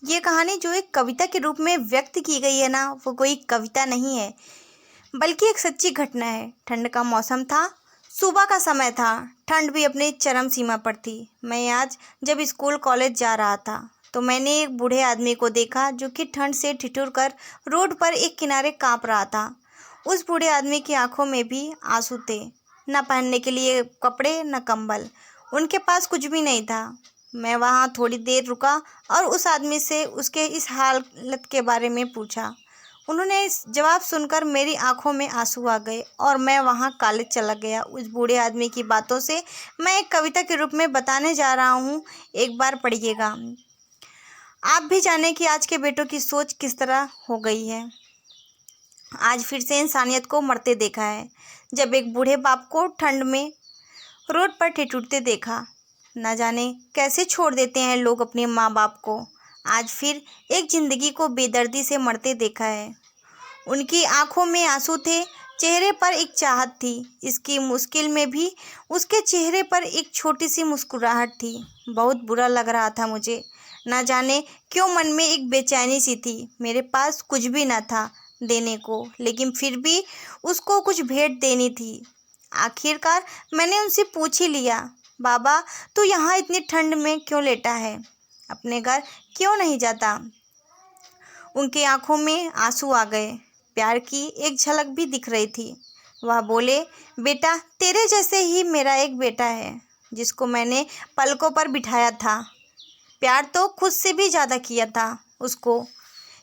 ये कहानी जो एक कविता के रूप में व्यक्त की गई है ना, वो कोई कविता नहीं है, बल्कि एक सच्ची घटना है। ठंड का मौसम था, सुबह का समय था, ठंड भी अपनी चरम सीमा पर थी। मैं आज जब स्कूल कॉलेज जा रहा था तो मैंने एक बूढ़े आदमी को देखा जो कि ठंड से ठिठुर कर रोड पर एक किनारे कांप रहा था। उस बूढ़े आदमी की आंखों में भी आंसू थे। न पहनने के लिए कपड़े न कंबल, उनके पास कुछ भी नहीं था। मैं वहाँ थोड़ी देर रुका और उस आदमी से उसके इस हालत के बारे में पूछा। उन्होंने इस जवाब सुनकर मेरी आंखों में आंसू आ गए और मैं वहाँ कॉलेज चला गया। उस बूढ़े आदमी की बातों से मैं एक कविता के रूप में बताने जा रहा हूँ, एक बार पढ़िएगा। आप भी जानें कि आज के बेटों की सोच किस तरह हो गई है। आज फिर से इंसानियत को मरते देखा है। जब एक बूढ़े बाप को ठंड में रोड पर ठिठुरते देखा। न जाने कैसे छोड़ देते हैं लोग अपने माँ बाप को। आज फिर एक ज़िंदगी को बेदर्दी से मरते देखा है। उनकी आंखों में आंसू थे, चेहरे पर एक चाहत थी। इसकी मुश्किल में भी उसके चेहरे पर एक छोटी सी मुस्कुराहट थी। बहुत बुरा लग रहा था मुझे। न जाने क्यों मन में एक बेचैनी सी थी। मेरे पास कुछ भी न था देने को, लेकिन फिर भी उसको कुछ भेंट देनी थी। आखिरकार मैंने उनसे पूछ ही लिया, बाबा तू यहाँ इतनी ठंड में क्यों लेटा है, अपने घर क्यों नहीं जाता। उनकी आंखों में आंसू आ गए, प्यार की एक झलक भी दिख रही थी। वह बोले, बेटा तेरे जैसे ही मेरा एक बेटा है जिसको मैंने पलकों पर बिठाया था। प्यार तो खुद से भी ज़्यादा किया था उसको,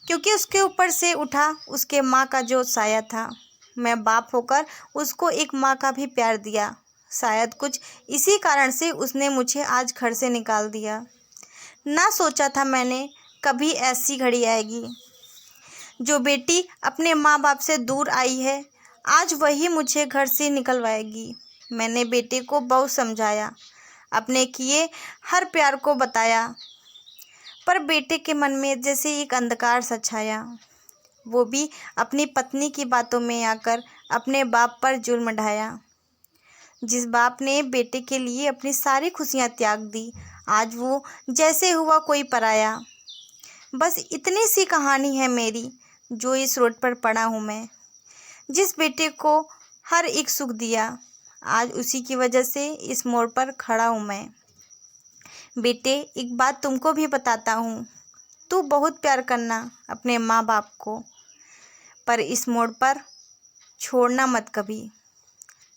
क्योंकि उसके ऊपर से उठा उसके माँ का जो साया था। मैं बाप होकर उसको एक माँ का भी प्यार दिया। शायद कुछ इसी कारण से उसने मुझे आज घर से निकाल दिया। ना सोचा था मैंने कभी ऐसी घड़ी आएगी। जो बेटी अपने माँ बाप से दूर आई है, आज वही मुझे घर से निकलवाएगी। मैंने बेटे को बहुत समझाया, अपने किए हर प्यार को बताया, पर बेटे के मन में जैसे एक अंधकार सा छाया। वो भी अपनी पत्नी की बातों में आकर अपने बाप पर जुल्म ढाया। जिस बाप ने बेटे के लिए अपनी सारी खुशियाँ त्याग दी, आज वो जैसे हुआ कोई पराया। बस इतनी सी कहानी है मेरी, जो इस रोड पर पड़ा हूँ मैं। जिस बेटे को हर एक सुख दिया, आज उसी की वजह से इस मोड़ पर खड़ा हूँ मैं। बेटे एक बात तुमको भी बताता हूँ, तू बहुत प्यार करना अपने माँ बाप को, पर इस मोड़ पर छोड़ना मत कभी।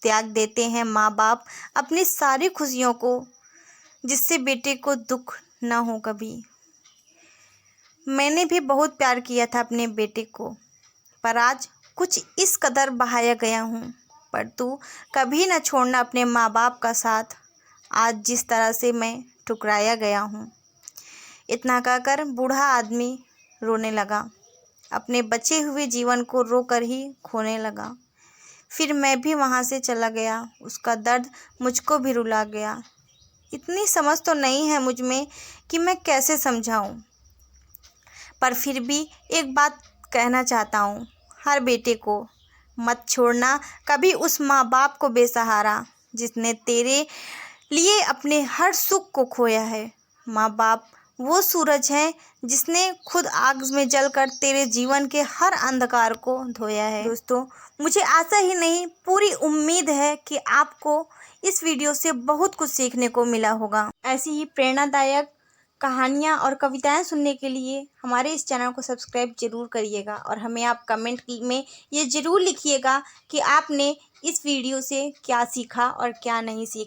त्याग देते हैं माँ बाप अपनी सारी खुशियों को, जिससे बेटे को दुख ना हो कभी। मैंने भी बहुत प्यार किया था अपने बेटे को, पर आज कुछ इस कदर बहाया गया हूँ। पर तू कभी न छोड़ना अपने माँ बाप का साथ, आज जिस तरह से मैं ठुकराया गया हूँ। इतना कहकर बूढ़ा आदमी रोने लगा, अपने बचे हुए जीवन को रोकर ही खोने लगा। फिर मैं भी वहाँ से चला गया। उसका दर्द मुझको भी रुला गया। इतनी समझ तो नहीं है मुझ में कि मैं कैसे समझाऊँ, पर फिर भी एक बात कहना चाहता हूँ हर बेटे को, मत छोड़ना कभी उस माँ बाप को बेसहारा, जिसने तेरे लिए अपने हर सुख को खोया है। माँ बाप वो सूरज है जिसने खुद आग में जलकर तेरे जीवन के हर अंधकार को धोया है। दोस्तों, मुझे आशा ही नहीं पूरी उम्मीद है कि आपको इस वीडियो से बहुत कुछ सीखने को मिला होगा। ऐसी ही प्रेरणादायक कहानियाँ और कविताएं सुनने के लिए हमारे इस चैनल को सब्सक्राइब जरूर करिएगा और हमें आप कमेंट में ये ज़रूर लिखिएगा कि आपने इस वीडियो से क्या सीखा और क्या नहीं सीखा।